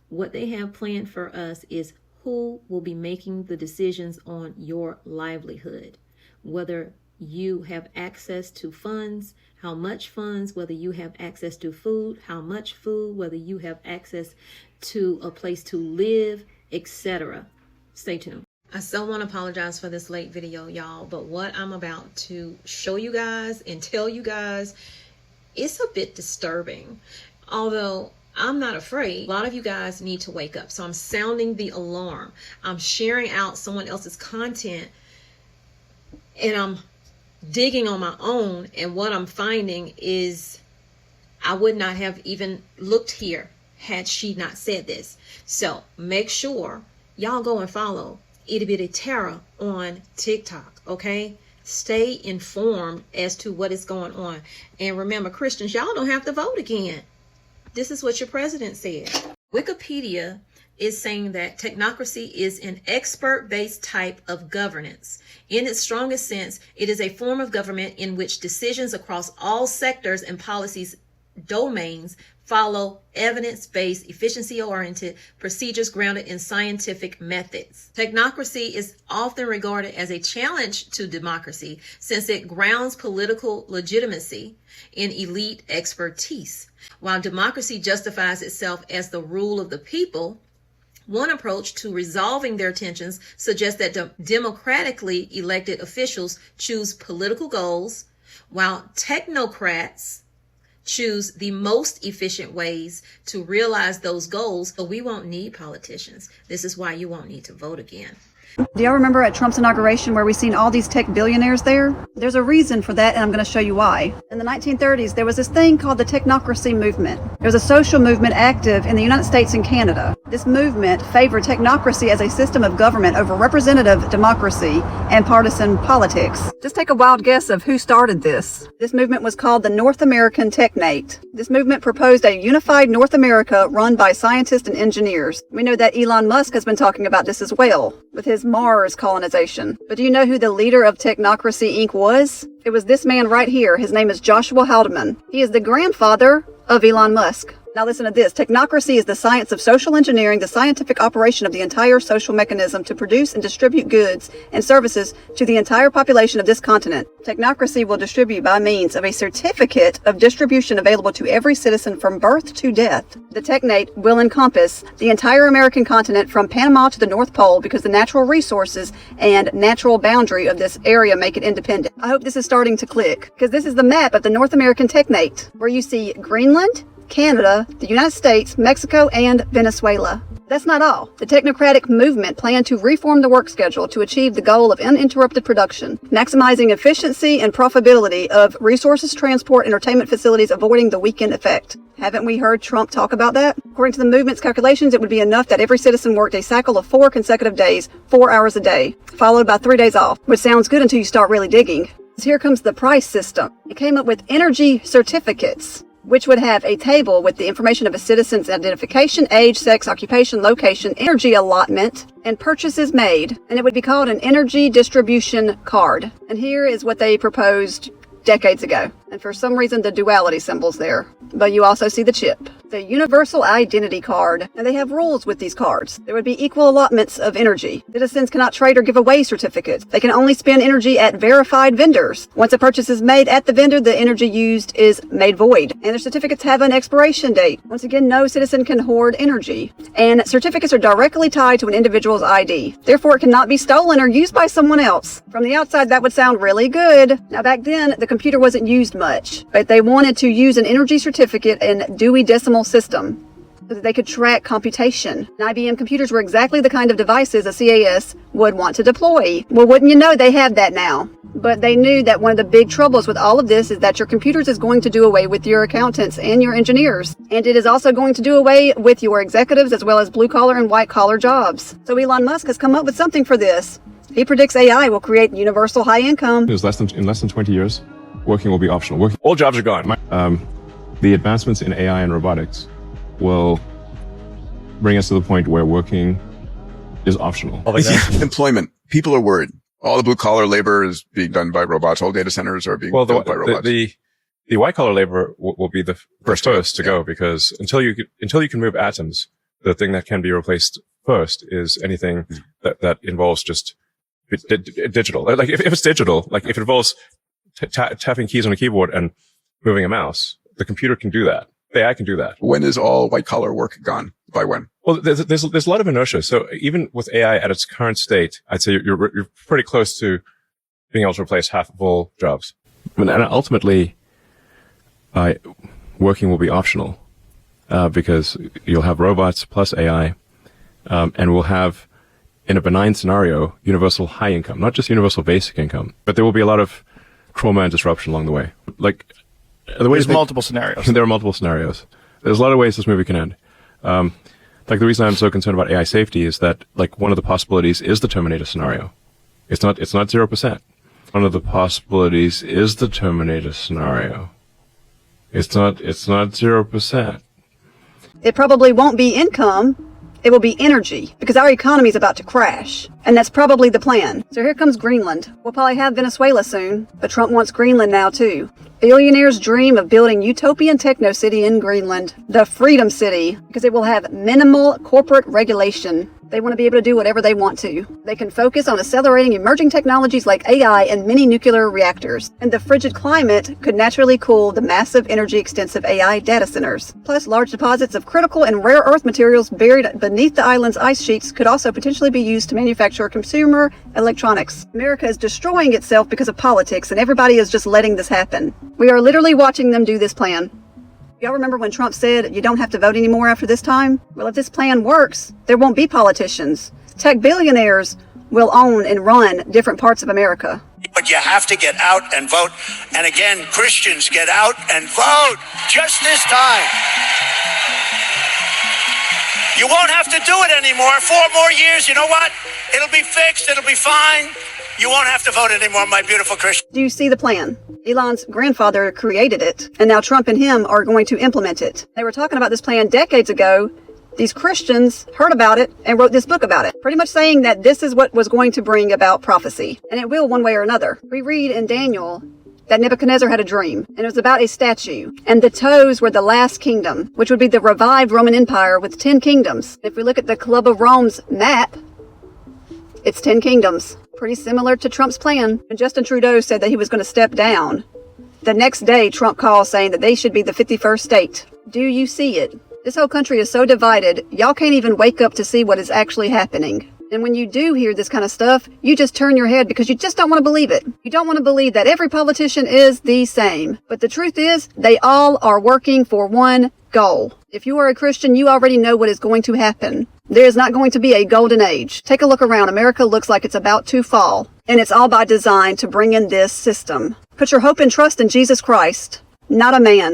what they have planned for us is who will be making the decisions on your livelihood, whether you have access to funds, how much funds, whether you have access to food, how much food, whether you have access to a place to live, etc. Stay tuned. I so want to apologize for this late video, y'all, but what I'm about to show you guys and tell you guys, it's a bit disturbing. Although I'm not afraid, a lot of you guys need to wake up. So I'm sounding the alarm. I'm sharing out someone else's content, and I'm digging on my own, and what I'm finding is I would not have even looked here had she not said this. So make sure y'all go and follow Itty Bitty Tara on TikTok, okay? Stay informed as to what is going on. And remember, Christians, y'all don't have to vote again. This is what your president said. Wikipedia is saying that technocracy is an expert-based type of governance. In its strongest sense, it is a form of government in which decisions across all sectors and policies domains follow evidence-based, efficiency-oriented procedures grounded in scientific methods. Technocracy is often regarded as a challenge to democracy since it grounds political legitimacy in elite expertise. While democracy justifies itself as the rule of the people, one approach to resolving their tensions suggests that democratically elected officials choose political goals, while technocrats choose the most efficient ways to realize those goals. So we won't need politicians. This is why you won't need to vote again. Do y'all remember at Trump's inauguration where we seen all these tech billionaires there? There's a reason for that, and I'm going to show you why. In the 1930s, there was this thing called the Technocracy movement. There was a social movement active in the United States and Canada. This movement favored technocracy as a system of government over representative democracy and partisan politics. Just take a wild guess of who started this. This movement was called the North American Technate. This movement proposed a unified North America run by scientists and engineers. We know that Elon Musk has been talking about this as well, with his Mars colonization. But do you know who the leader of Technocracy Inc. was? It was this man right here. His name is Joshua Haldeman. He is the grandfather of Elon Musk. Now listen to this. Technocracy is the science of social engineering, the scientific operation of the entire social mechanism to produce and distribute goods and services to the entire population of this continent. Technocracy will distribute by means of a certificate of distribution available to every citizen from birth to death. The Technate will encompass the entire American continent from Panama to the North Pole because the natural resources and natural boundary of this area make it independent. I hope this is starting to click, because this is the map of the North American Technate, where you see Greenland, Canada, the United States, Mexico, and Venezuela. That's not all. The technocratic movement planned to reform the work schedule to achieve the goal of uninterrupted production, maximizing efficiency and profitability of resources, transport, entertainment facilities, avoiding the weekend effect. Haven't we heard Trump talk about that? According to the movement's calculations, it would be enough that every citizen worked a cycle of 4 consecutive days, 4 hours a day, followed by 3 days off, which sounds good until you start really digging. Here comes the price system. It came up with energy certificates, which would have a table with the information of a citizen's identification, age, sex, occupation, location, energy allotment, and purchases made. And it would be called an energy distribution card. And here is what they proposed decades ago. And for some reason, the duality symbol's there. But you also see the chip. The universal identity card. And they have rules with these cards. There would be equal allotments of energy. Citizens cannot trade or give away certificates. They can only spend energy at verified vendors. Once a purchase is made at the vendor, the energy used is made void. And their certificates have an expiration date. Once again, no citizen can hoard energy. And certificates are directly tied to an individual's ID. Therefore, it cannot be stolen or used by someone else. From the outside, that would sound really good. Now, back then, the computer wasn't used much, but they wanted to use an energy certificate in Dewey Decimal System so that they could track computation. And IBM computers were exactly the kind of devices a CAS would want to deploy. Well, wouldn't you know, they have that now. But they knew that one of the big troubles with all of this is that your computers is going to do away with your accountants and your engineers. And it is also going to do away with your executives as well as blue-collar and white-collar jobs. So Elon Musk has come up with something for this. He predicts AI will create universal high income. In less than 20 years, working will be optional. All jobs are gone. The advancements in AI and robotics will bring us to the point where working is optional. Employment. People are worried. All the blue collar labor is being done by robots. All data centers are being built by robots. The white collar labor will be the first to go, because until you can move atoms, the thing that can be replaced first is anything that involves just digital. Like if it's digital, like if it involves tapping keys on a keyboard and moving a mouse, the computer can do that. The AI can do that. When is all white collar work gone? By when? Well, there's a lot of inertia. So even with AI at its current state, I'd say you're pretty close to being able to replace half of all jobs. And ultimately, working will be optional, because you'll have robots plus AI, and we'll have, in a benign scenario, universal high income, not just universal basic income, but there will be a lot of trauma and disruption along the way. Like, there's multiple scenarios. There are multiple scenarios. There's a lot of ways this movie can end. Like the reason I'm so concerned about AI safety is that, like, one of the possibilities is the Terminator scenario. It's not 0%. One of the possibilities is the Terminator scenario. It's not 0%. It probably won't be income. It will be energy, because our economy is about to crash. And that's probably the plan. So here comes Greenland. We'll probably have Venezuela soon, but Trump wants Greenland now too. Billionaires dream of building utopian techno-city in Greenland, the Freedom City, because it will have minimal corporate regulation. They want to be able to do whatever they want to. They can focus on accelerating emerging technologies like AI and mini nuclear reactors. And the frigid climate could naturally cool the massive energy extensive AI data centers. Plus, large deposits of critical and rare earth materials buried beneath the island's ice sheets could also potentially be used to manufacture consumer electronics. America is destroying itself because of politics, and everybody is just letting this happen. We are literally watching them do this plan. Y'all remember when Trump said you don't have to vote anymore after this time? Well, if this plan works, there won't be politicians. Tech billionaires will own and run different parts of America. But you have to get out and vote. And again, Christians, get out and vote just this time. You won't have to do it anymore. 4 more years, you know what? It'll be fixed. It'll be fine. You won't have to vote anymore, my beautiful Christian. Do you see the plan? Elon's grandfather created it, and now Trump and him are going to implement it. They were talking about this plan decades ago. These Christians heard about it and wrote this book about it, pretty much saying that this is what was going to bring about prophecy. And it will one way or another. We read in Daniel that Nebuchadnezzar had a dream, and it was about a statue. And the toes were the last kingdom, which would be the revived Roman Empire with 10 kingdoms. If we look at the Club of Rome's map, it's 10 kingdoms. Pretty similar to Trump's plan. And Justin Trudeau said that he was going to step down. The next day, Trump called saying that they should be the 51st state. Do you see it? This whole country is so divided, y'all can't even wake up to see what is actually happening. And when you do hear this kind of stuff, you just turn your head because you just don't want to believe it. You don't want to believe that every politician is the same. But the truth is, they all are working for one goal. If you are a Christian, you already know what is going to happen. There is not going to be a golden age. Take a look around. America looks like it's about to fall. And it's all by design to bring in this system. Put your hope and trust in Jesus Christ, not a man.